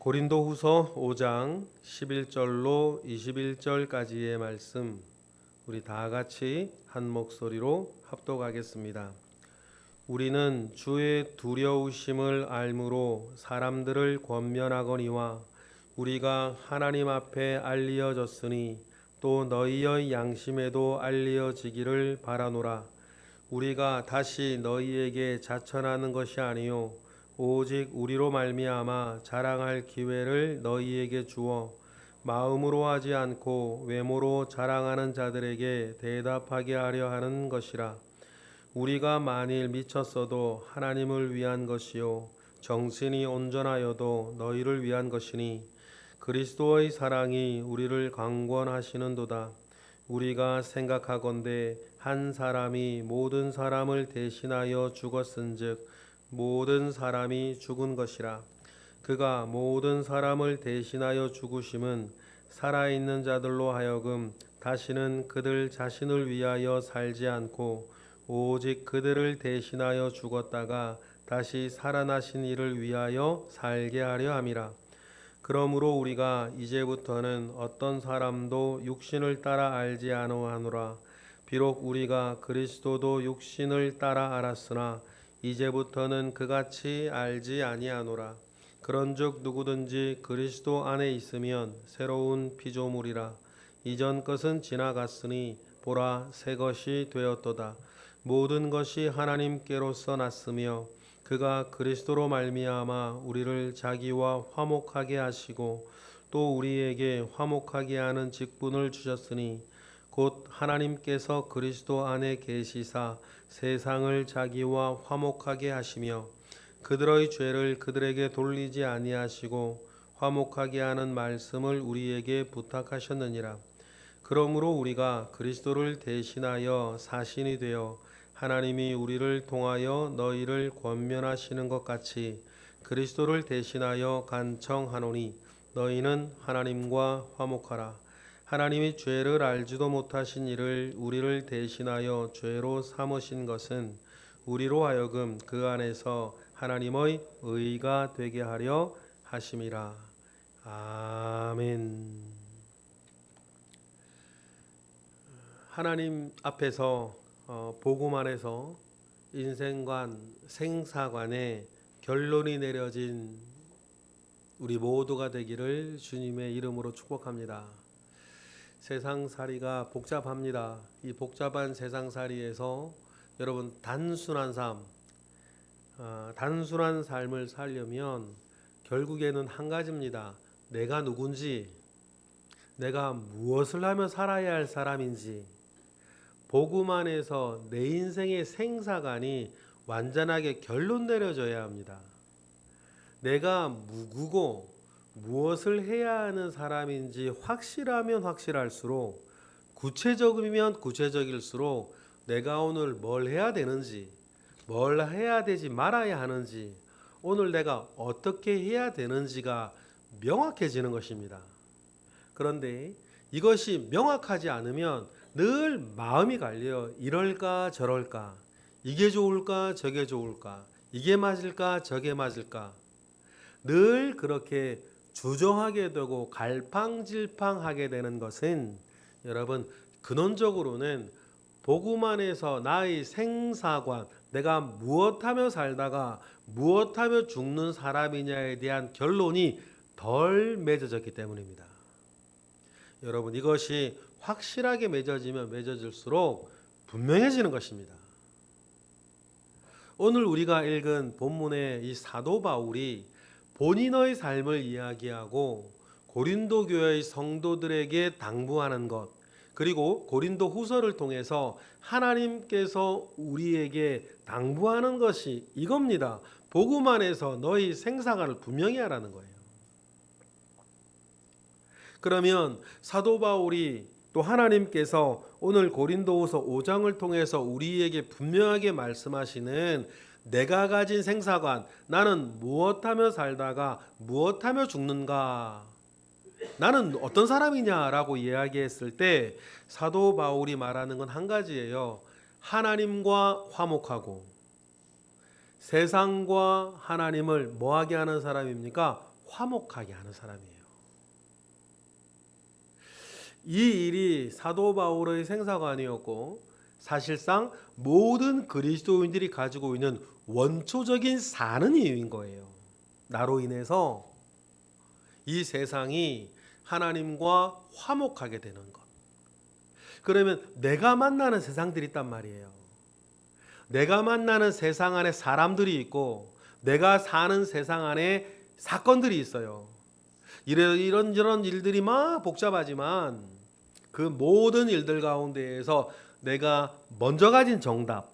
고린도후서 5장 11절로 21절까지의 말씀 우리 다 같이 한 목소리로 합독하겠습니다. 우리는 주의 두려우심을 알므로 사람들을 권면하거니와 우리가 하나님 앞에 알리어졌으니 또 너희의 양심에도 알리어지기를 바라노라. 우리가 다시 너희에게 자천하는 것이 아니요 오직 우리로 말미암아 자랑할 기회를 너희에게 주어 마음으로 하지 않고 외모로 자랑하는 자들에게 대답하게 하려 하는 것이라. 우리가 만일 미쳤어도 하나님을 위한 것이요 정신이 온전하여도 너희를 위한 것이니 그리스도의 사랑이 우리를 강권하시는도다. 우리가 생각하건대 한 사람이 모든 사람을 대신하여 죽었은즉 모든 사람이 죽은 것이라. 그가 모든 사람을 대신하여 죽으심은 살아있는 자들로 하여금 다시는 그들 자신을 위하여 살지 않고 오직 그들을 대신하여 죽었다가 다시 살아나신 이를 위하여 살게 하려 함이라. 그러므로 우리가 이제부터는 어떤 사람도 육신을 따라 알지 아노하노라. 비록 우리가 그리스도도 육신을 따라 알았으나 이제부터는 그같이 알지 아니하노라. 그런즉 누구든지 그리스도 안에 있으면 새로운 피조물이라. 이전 것은 지나갔으니 보라 새 것이 되었도다. 모든 것이 하나님께로서 났으며 그가 그리스도로 말미암아 우리를 자기와 화목하게 하시고 또 우리에게 화목하게 하는 직분을 주셨으니 곧 하나님께서 그리스도 안에 계시사 세상을 자기와 화목하게 하시며 그들의 죄를 그들에게 돌리지 아니하시고 화목하게 하는 말씀을 우리에게 부탁하셨느니라. 그러므로 우리가 그리스도를 대신하여 사신이 되어 하나님이 우리를 통하여 너희를 권면하시는 것 같이 그리스도를 대신하여 간청하노니 너희는 하나님과 화목하라. 하나님이 죄를 알지도 못하신 이를 우리를 대신하여 죄로 삼으신 것은 우리로 하여금 그 안에서 하나님의 의가 되게 하려 하심이라. 아멘. 하나님 앞에서 복음 안에서 인생관, 생사관에 결론이 내려진 우리 모두가 되기를 주님의 이름으로 축복합니다. 세상살이가 복잡합니다. 이 복잡한 세상살이에서 여러분 단순한 삶을 살려면 결국에는 한 가지입니다. 내가 누군지, 내가 무엇을 하며 살아야 할 사람인지, 복음 안에서 내 인생의 생사관이 완전하게 결론 내려져야 합니다. 내가 누구고 무엇을 해야 하는 사람인지 확실하면 확실할수록, 구체적이면 구체적일수록 내가 오늘 뭘 해야 되는지, 뭘 해야 되지 말아야 하는지, 오늘 내가 어떻게 해야 되는지가 명확해지는 것입니다. 그런데 이것이 명확하지 않으면 늘 마음이 갈려요. 이럴까 저럴까, 이게 좋을까 저게 좋을까, 이게 맞을까 저게 맞을까, 늘 그렇게 주저하게 되고 갈팡질팡하게 되는 것은 여러분 근원적으로는 복음 안에서 나의 생사관, 내가 무엇하며 살다가 무엇하며 죽는 사람이냐에 대한 결론이 덜 맺어졌기 때문입니다. 여러분 이것이 확실하게 맺어지면 맺어질수록 분명해지는 것입니다. 오늘 우리가 읽은 본문의 이 사도 바울이 본인의 삶을 이야기하고 고린도 교회의 성도들에게 당부하는 것, 그리고 고린도 후서를 통해서 하나님께서 우리에게 당부하는 것이 이겁니다. 복음 안에서 너희 생사관을 분명히 하라는 거예요. 그러면 사도 바울이 또 하나님께서 오늘 고린도후서 5장을 통해서 우리에게 분명하게 말씀하시는 내가 가진 생사관, 나는 무엇하며 살다가 무엇하며 죽는가, 나는 어떤 사람이냐라고 이야기했을 때 사도 바울이 말하는 건 한 가지예요. 하나님과 화목하고 세상과 하나님을 뭐하게 하는 사람입니까? 화목하게 하는 사람이에요. 이 일이 사도 바울의 생사가 아니었고 사실상 모든 그리스도인들이 가지고 있는 원초적인 사는 이유인 거예요. 나로 인해서 이 세상이 하나님과 화목하게 되는 것. 그러면 내가 만나는 세상들이 있단 말이에요. 내가 만나는 세상 안에 사람들이 있고 내가 사는 세상 안에 사건들이 있어요. 이런저런 일들이 막 복잡하지만 그 모든 일들 가운데에서 내가 먼저 가진 정답,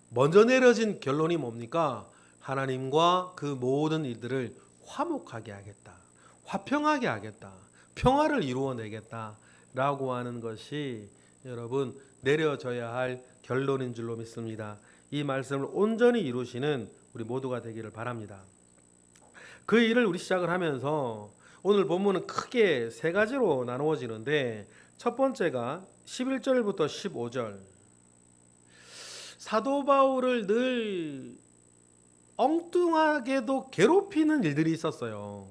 먼저 내려진 결론이 뭡니까? 하나님과 그 모든 일들을 화목하게 하겠다. 화평하게 하겠다. 평화를 이루어내겠다. 라고 하는 것이 여러분 내려져야 할 결론인 줄로 믿습니다. 이 말씀을 온전히 이루시는 우리 모두가 되기를 바랍니다. 그 일을 우리 시작을 하면서 오늘 본문은 크게 세 가지로 나누어지는데 첫 번째가 11절부터 15절. 사도 바울을 늘 엉뚱하게도 괴롭히는 일들이 있었어요.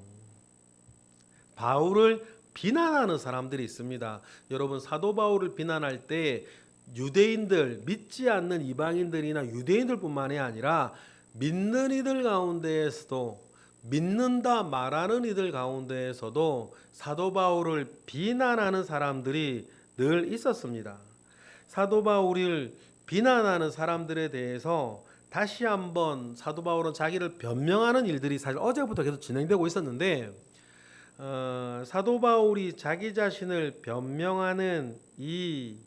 바울을 비난하는 사람들이 있습니다. 여러분 사도 바울을 비난할 때 유대인들, 믿지 않는 이방인들이나 유대인들뿐만이 아니라 믿는 이들 가운데에서도 믿는다 말하는 이들 가운데에서도 사도 바울을 비난하는 사람들이 늘 있었습니다. 사도 바울을 비난하는 사람들에 대해서 다시 한번 사도 바울은 자기를 변명하는 일들이 사실 어제부터 계속 진행되고 있었는데 사도 바울이 자기 자신을 변명하는 이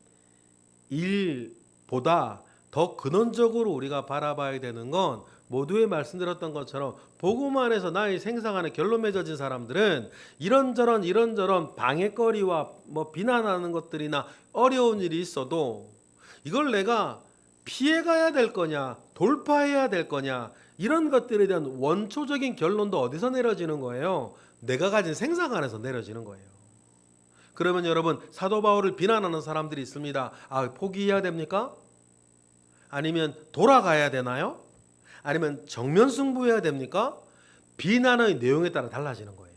일보다 더 근원적으로 우리가 바라봐야 되는 건 모두의 말씀드렸던 것처럼 복음 안에서 나의 생상 안에 결론 맺어진 사람들은 이런저런 방해거리와 비난하는 것들이나 어려운 일이 있어도 이걸 내가 피해가야 될 거냐 돌파해야 될 거냐 이런 것들에 대한 원초적인 결론도 어디서 내려지는 거예요? 내가 가진 생상 안에서 내려지는 거예요. 그러면 여러분 사도 바울을 비난하는 사람들이 있습니다. 포기해야 됩니까? 아니면 돌아가야 되나요? 아니면 정면 승부해야 됩니까? 비난의 내용에 따라 달라지는 거예요.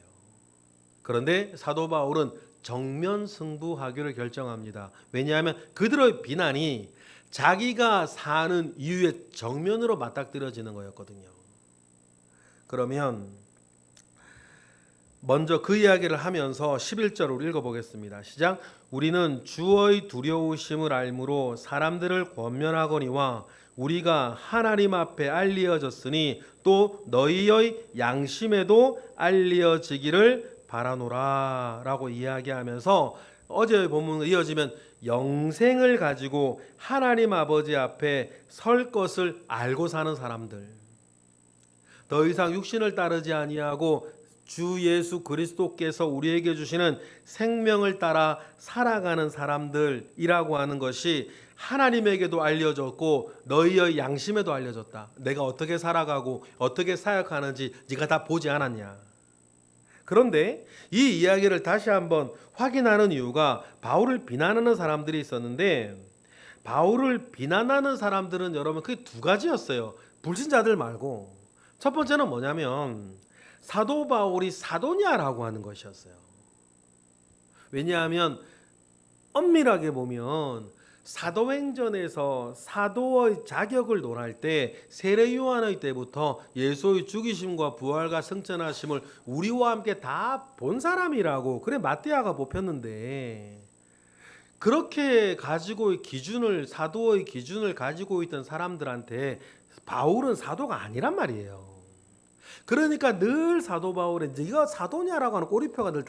그런데 사도 바울은 정면 승부하기를 결정합니다. 왜냐하면 그들의 비난이 자기가 사는 이유의 정면으로 맞닥뜨려지는 거였거든요. 그러면 먼저 그 이야기를 하면서 11절을 읽어보겠습니다. 시작. 우리는 주의 두려우심을 알므로 사람들을 권면하거니와 우리가 하나님 앞에 알리어졌으니 또 너희의 양심에도 알리어지기를 바라노라 라고 이야기하면서 어제의 본문을 이어지면 영생을 가지고 하나님 아버지 앞에 설 것을 알고 사는 사람들, 더 이상 육신을 따르지 아니하고 주 예수 그리스도께서 우리에게 주시는 생명을 따라 살아가는 사람들이라고 하는 것이 하나님에게도 알려졌고 너희의 양심에도 알려졌다. 내가 어떻게 살아가고 어떻게 사역하는지 네가 다 보지 않았냐. 그런데 이 이야기를 다시 한번 확인하는 이유가 바울을 비난하는 사람들이 있었는데 바울을 비난하는 사람들은 여러분 그게 두 가지였어요. 불신자들 말고 첫 번째는 뭐냐면 사도 바울이 사도냐라고 하는 것이었어요. 왜냐하면 엄밀하게 보면 사도행전에서 사도의 자격을 논할 때 세례 요한의 때부터 예수의 죽이심과 부활과 승천하심을 우리와 함께 다 본 사람이라고 그래 마띠아가 뽑혔는데 그렇게 가지고 기준을 사도의 기준을 가지고 있던 사람들한테 바울은 사도가 아니란 말이에요. 그러니까 늘 사도 바울은 네가 사도냐라고 하는 꼬리표가 늘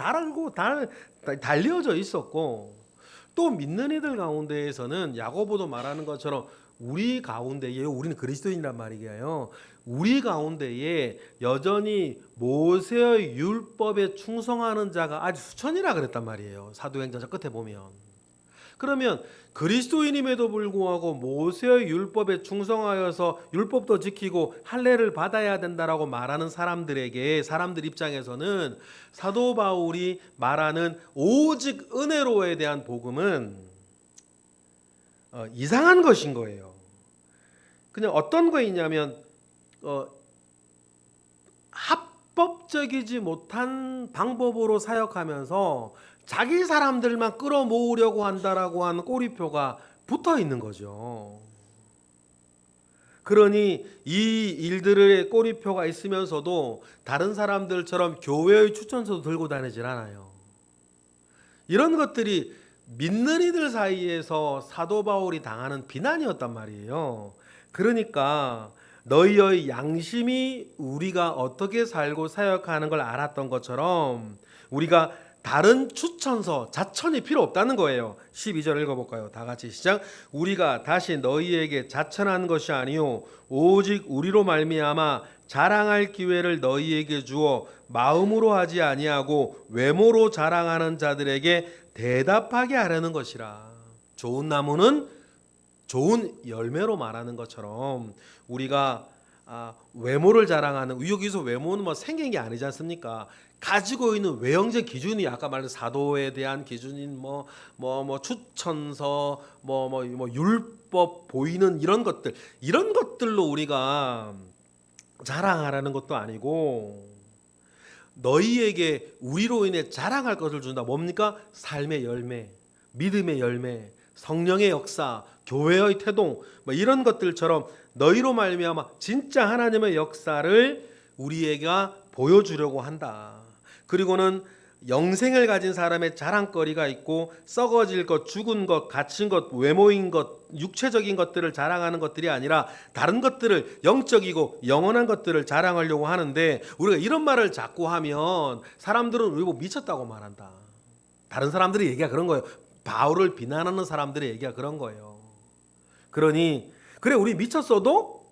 달려져 있었고 또 믿는 이들 가운데에서는 야고보도 말하는 것처럼 우리 가운데에 우리는 그리스도인이란 말이에요. 우리 가운데에 여전히 모세의 율법에 충성하는 자가 아주 수천이라 그랬단 말이에요. 사도행전 끝에 보면. 그러면 그리스도인임에도 불구하고 모세의 율법에 충성하여서 율법도 지키고 할례를 받아야 된다라고 말하는 사람들 입장에서는 사도 바울이 말하는 오직 은혜로에 대한 복음은 이상한 것인 거예요. 그냥 어떤 거 있냐면 율법적이지 못한 방법으로 사역하면서 자기 사람들만 끌어모으려고 한다라고 하는 꼬리표가 붙어 있는 거죠. 그러니 이 일들의 꼬리표가 있으면서도 다른 사람들처럼 교회의 추천서도 들고 다니질 않아요. 이런 것들이 믿는 이들 사이에서 사도 바울이 당하는 비난이었단 말이에요. 그러니까 너희의 양심이 우리가 어떻게 살고 사역하는 걸 알았던 것처럼 우리가 다른 추천서, 자천이 필요 없다는 거예요. 12절 읽어볼까요? 다 같이 시작. 우리가 다시 너희에게 자천한 것이 아니요 오직 우리로 말미암아 자랑할 기회를 너희에게 주어 마음으로 하지 아니하고 외모로 자랑하는 자들에게 대답하게 하려는 것이라. 좋은 나무는 좋은 열매로 말하는 것처럼 우리가 외모를 자랑하는, 여기서 외모는 뭐 생긴 게 아니지 않습니까? 가지고 있는 외형적 기준이 아까 말한 사도에 대한 기준인 추천서 율법 보이는 이런 것들로 우리가 자랑하라는 것도 아니고 너희에게 우리로 인해 자랑할 것을 준다. 뭡니까? 삶의 열매, 믿음의 열매, 성령의 역사, 교회의 태동 이런 것들처럼 너희로 말미암아 진짜 하나님의 역사를 우리에게 보여주려고 한다. 그리고는 영생을 가진 사람의 자랑거리가 있고 썩어질 것, 죽은 것, 갇힌 것, 외모인 것, 육체적인 것들을 자랑하는 것들이 아니라 다른 것들을, 영적이고 영원한 것들을 자랑하려고 하는데 우리가 이런 말을 자꾸 하면 사람들은 우리 보고 미쳤다고 말한다. 다른 사람들이 얘기가 그런 거예요. 바울을 비난하는 사람들의 얘기가 그런 거예요. 그러니 그래 우리 미쳤어도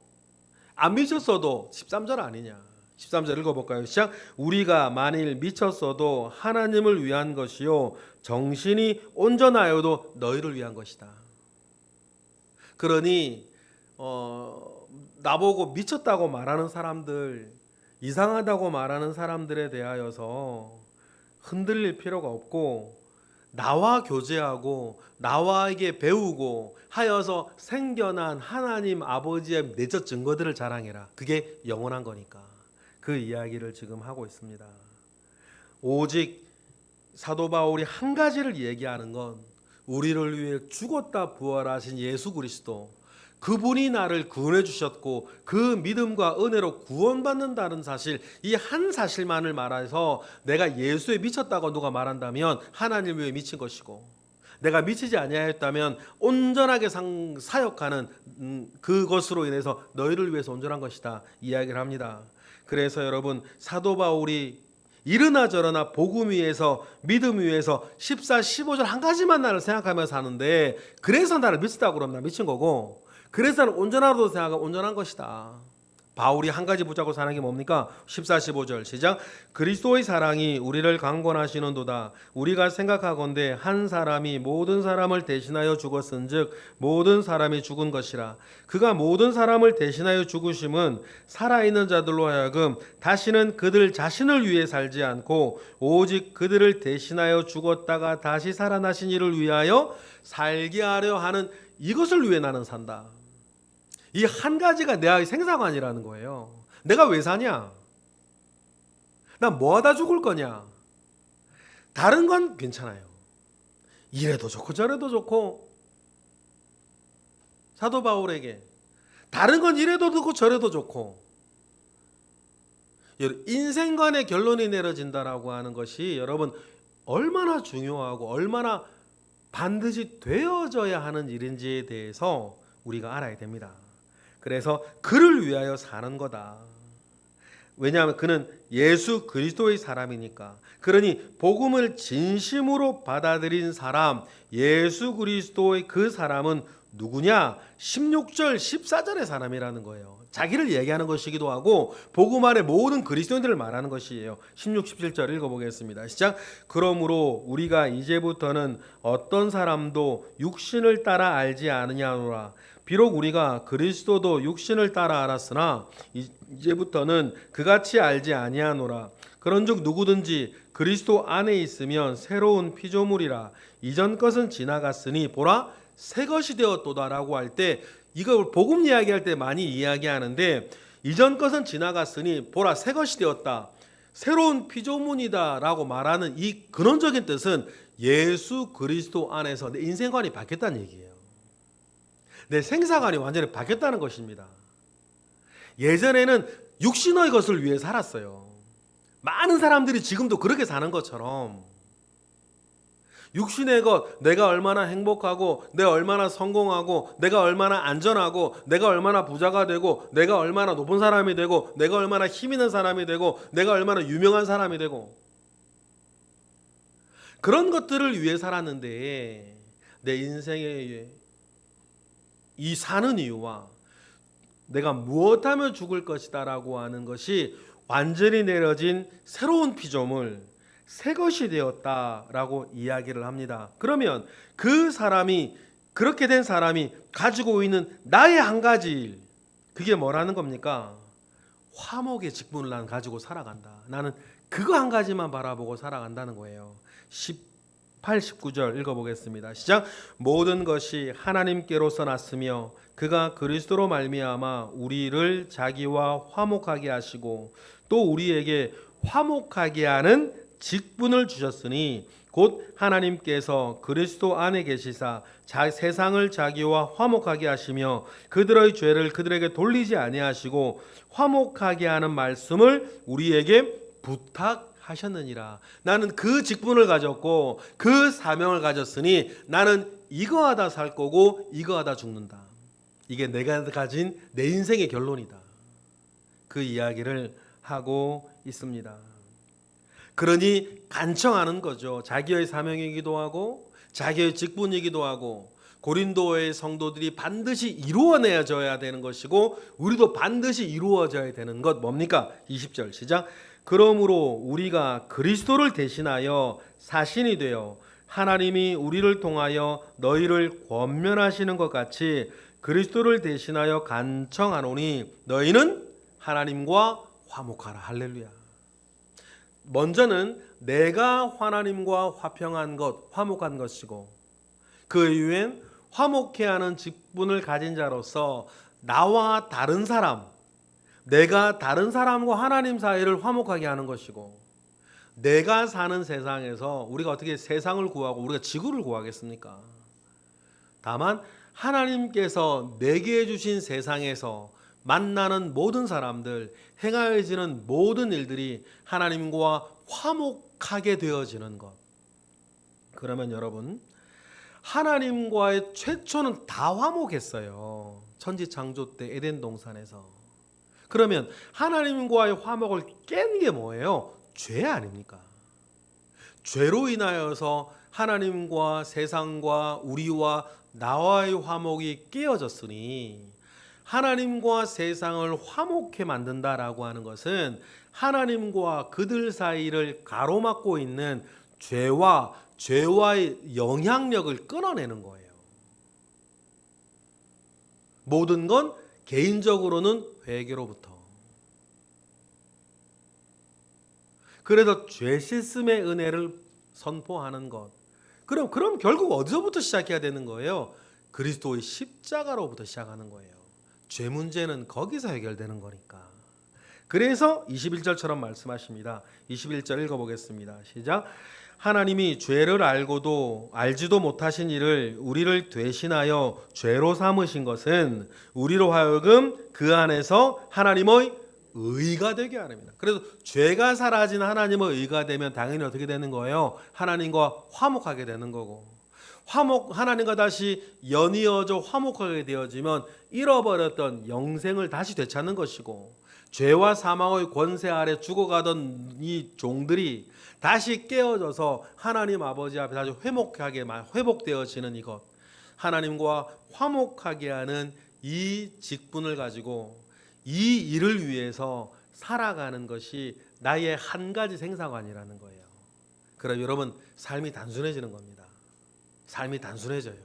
안 미쳤어도 13절 아니냐. 13절 읽어볼까요? 시작. 우리가 만일 미쳤어도 하나님을 위한 것이요 정신이 온전하여도 너희를 위한 것이다. 그러니 나보고 미쳤다고 말하는 사람들, 이상하다고 말하는 사람들에 대하여서 흔들릴 필요가 없고 나와 교제하고 나와에게 배우고 하여서 생겨난 하나님 아버지의 내적 증거들을 자랑해라. 그게 영원한 거니까. 그 이야기를 지금 하고 있습니다. 오직 사도 바울이 한 가지를 얘기하는 건 우리를 위해 죽었다 부활하신 예수 그리스도, 그분이 나를 구원해 주셨고 그 믿음과 은혜로 구원받는다는 사실, 이 한 사실만을 말해서 내가 예수에 미쳤다고 누가 말한다면 하나님 위해 미친 것이고, 내가 미치지 아니하였다면 온전하게 사역하는 그것으로 인해서 너희를 위해서 온전한 것이다 이야기를 합니다. 그래서 여러분, 사도 바울이 이르나 저러나 복음 위에서, 믿음 위에서 14, 15절 한 가지만 나를 생각하면서 사는데, 그래서 나를 미쳤다고 그러면 나 미친 거고, 그래서 나는 온전하다고 생각하면 온전한 것이다. 바울이 한 가지 붙잡고 사는 게 뭡니까? 14, 15절 시작. 그리스도의 사랑이 우리를 강권하시는도다. 우리가 생각하건대 한 사람이 모든 사람을 대신하여 죽었은즉 모든 사람이 죽은 것이라. 그가 모든 사람을 대신하여 죽으심은 살아있는 자들로 하여금 다시는 그들 자신을 위해 살지 않고 오직 그들을 대신하여 죽었다가 다시 살아나신 이를 위하여 살게 하려 하는 이것을 위해 나는 산다. 이 한 가지가 내 생사관이라는 거예요. 내가 왜 사냐? 나 뭐 하다 죽을 거냐? 다른 건 괜찮아요. 이래도 좋고 저래도 좋고, 사도 바울에게 다른 건 이래도 좋고 저래도 좋고, 인생관의 결론이 내려진다라고 하는 것이 여러분 얼마나 중요하고 얼마나 반드시 되어져야 하는 일인지에 대해서 우리가 알아야 됩니다. 그래서 그를 위하여 사는 거다. 왜냐하면 그는 예수 그리스도의 사람이니까. 그러니 복음을 진심으로 받아들인 사람, 예수 그리스도의 그 사람은 누구냐? 16절 14절의 사람이라는 거예요. 자기를 얘기하는 것이기도 하고 복음 안에 모든 그리스도인들을 말하는 것이에요. 16, 17절 읽어보겠습니다. 시작. 그러므로 우리가 이제부터는 어떤 사람도 육신을 따라 알지 않으냐노라. 비록 우리가 그리스도도 육신을 따라 알았으나 이제부터는 그같이 알지 아니하노라. 그런즉 누구든지 그리스도 안에 있으면 새로운 피조물이라. 이전 것은 지나갔으니 보라 새 것이 되었도다라고 할 때, 이거 복음 이야기할 때 많이 이야기하는데, 이전 것은 지나갔으니 보라 새 것이 되었다. 새로운 피조물이다라고 말하는 이 근원적인 뜻은 예수 그리스도 안에서 내 인생관이 바뀌었다는 얘기예요. 내 생사관이 완전히 바뀌었다는 것입니다. 예전에는 육신의 것을 위해 살았어요. 많은 사람들이 지금도 그렇게 사는 것처럼 육신의 것, 내가 얼마나 행복하고 내가 얼마나 성공하고 내가 얼마나 안전하고 내가 얼마나 부자가 되고 내가 얼마나 높은 사람이 되고 내가 얼마나 힘 있는 사람이 되고 내가 얼마나 유명한 사람이 되고 그런 것들을 위해 살았는데 내 인생의 이 사는 이유와 내가 무엇하면 죽을 것이다 라고 하는 것이 완전히 내려진 새로운 피조물, 새 것이 되었다라고 이야기를 합니다. 그러면 그 사람이, 그렇게 된 사람이 가지고 있는 나의 한 가지 일, 그게 뭐라는 겁니까? 화목의 직분을 난 가지고 살아간다. 나는 그거 한 가지만 바라보고 살아간다는 거예요. 18, 19절 읽어보겠습니다. 시작. 모든 것이 하나님께로서 났으며 그가 그리스도로 말미암아 우리를 자기와 화목하게 하시고 또 우리에게 화목하게 하는 직분을 주셨으니 곧 하나님께서 그리스도 안에 계시사 세상을 자기와 화목하게 하시며 그들의 죄를 그들에게 돌리지 아니하시고 화목하게 하는 말씀을 우리에게 부탁하셨느니라. 나는 그 직분을 가졌고 그 사명을 가졌으니 나는 이거 하다 살 거고 이거 하다 죽는다. 이게 내가 가진 내 인생의 결론이다. 그 이야기를 하고 있습니다. 그러니 간청하는 거죠. 자기의 사명이기도 하고 자기의 직분이기도 하고 고린도의 성도들이 반드시 이루어내줘야 되는 것이고 우리도 반드시 이루어져야 되는 것 뭡니까? 20절 시작. 그러므로 우리가 그리스도를 대신하여 사신이 되어 하나님이 우리를 통하여 너희를 권면하시는 것 같이 그리스도를 대신하여 간청하노니 너희는 하나님과 화목하라. 할렐루야. 먼저는 내가 하나님과 화평한 것, 화목한 것이고 그 이후엔 화목해 하는 직분을 가진 자로서 나와 다른 사람, 내가 다른 사람과 하나님 사이를 화목하게 하는 것이고 내가 사는 세상에서 우리가 어떻게 세상을 구하고 우리가 지구를 구하겠습니까? 다만 하나님께서 내게 주신 세상에서 만나는 모든 사람들, 행하여지는 모든 일들이 하나님과 화목하게 되어지는 것. 그러면 여러분, 하나님과의 최초는 다 화목했어요. 천지 창조 때 에덴 동산에서. 그러면 하나님과의 화목을 깬 게 뭐예요? 죄 아닙니까? 죄로 인하여서 하나님과 세상과 우리와 나와의 화목이 깨어졌으니 하나님과 세상을 화목해 만든다라고 하는 것은 하나님과 그들 사이를 가로막고 있는 죄와의 영향력을 끊어내는 거예요. 모든 건 개인적으로는 회개로부터. 그래서 죄 씻음의 은혜를 선포하는 것. 그럼 결국 어디서부터 시작해야 되는 거예요? 그리스도의 십자가로부터 시작하는 거예요. 죄 문제는 거기서 해결되는 거니까. 그래서 21절처럼 말씀하십니다. 21절 읽어보겠습니다. 시작. 하나님이 죄를 알지도 못하신 이를 우리를 대신하여 죄로 삼으신 것은 우리로 하여금 그 안에서 하나님의 의가 되게 하랍니다. 그래서 죄가 사라진 하나님의 의가 되면 당연히 어떻게 되는 거예요? 하나님과 화목하게 되는 거고 하나님과 다시 연이어져 화목하게 되어지면 잃어버렸던 영생을 다시 되찾는 것이고 죄와 사망의 권세 아래 죽어가던 이 종들이 다시 깨어져서 하나님 아버지 앞에 다시 회복되어지는 이것, 하나님과 화목하게 하는 이 직분을 가지고 이 일을 위해서 살아가는 것이 나의 한 가지 생사관이라는 거예요. 그럼 여러분 삶이 단순해지는 겁니다. 삶이 단순해져요.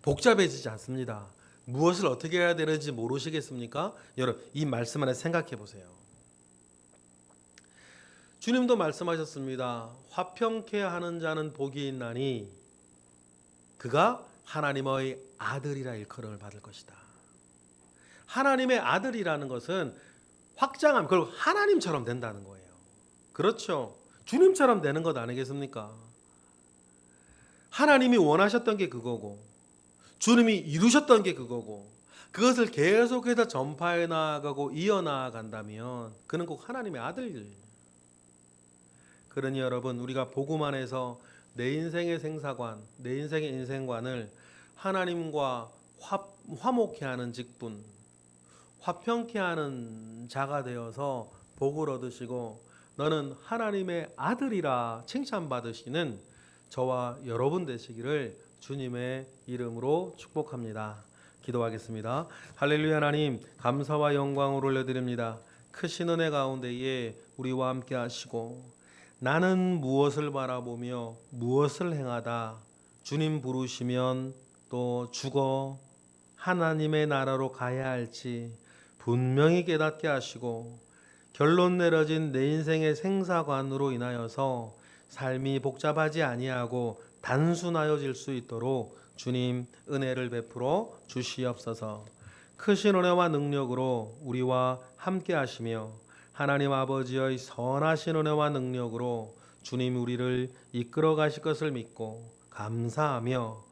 복잡해지지 않습니다. 무엇을 어떻게 해야 되는지 모르시겠습니까? 여러분 이 말씀 안에 생각해 보세요. 주님도 말씀하셨습니다. 화평케 하는 자는 복이 있나니 그가 하나님의 아들이라 일컬음을 받을 것이다. 하나님의 아들이라는 것은 확장하면 그리고 하나님처럼 된다는 거예요. 그렇죠. 주님처럼 되는 것 아니겠습니까? 하나님이 원하셨던 게 그거고 주님이 이루셨던 게 그거고 그것을 계속해서 전파해 나아가고 이어나간다면 그는 꼭 하나님의 아들. 그러니 여러분 우리가 복음 안에서 내 인생의 생사관, 내 인생의 인생관을 하나님과 화목케 하는 직분, 화평케 하는 자가 되어서 복을 얻으시고 너는 하나님의 아들이라 칭찬받으시는 저와 여러분 되시기를 주님의 이름으로 축복합니다. 기도하겠습니다. 할렐루야. 하나님 감사와 영광을 올려드립니다. 크신 은혜 가운데에 우리와 함께 하시고 나는 무엇을 바라보며 무엇을 행하다 주님 부르시면 또 죽어 하나님의 나라로 가야 할지 분명히 깨닫게 하시고 결론 내려진 내 인생의 생사관으로 인하여서 삶이 복잡하지 아니하고 단순하여질 수 있도록 주님 은혜를 베풀어 주시옵소서. 크신 은혜와 능력으로 우리와 함께 하시며 하나님 아버지의 선하신 은혜와 능력으로 주님 우리를 이끌어 가실 것을 믿고 감사하며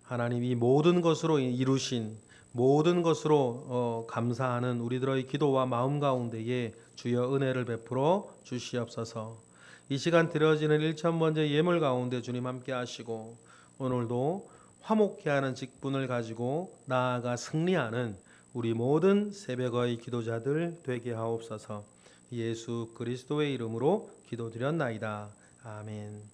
하나님 이 모든 것으로 이루신 모든 것으로 감사하는 우리들의 기도와 마음 가운데에 주여 은혜를 베풀어 주시옵소서. 이 시간 드려지는 1,000번째 예물 가운데 주님 함께 하시고 오늘도 화목케 하는 직분을 가지고 나아가 승리하는 우리 모든 새벽의 기도자들 되게 하옵소서. 예수 그리스도의 이름으로 기도드렸나이다. 아멘.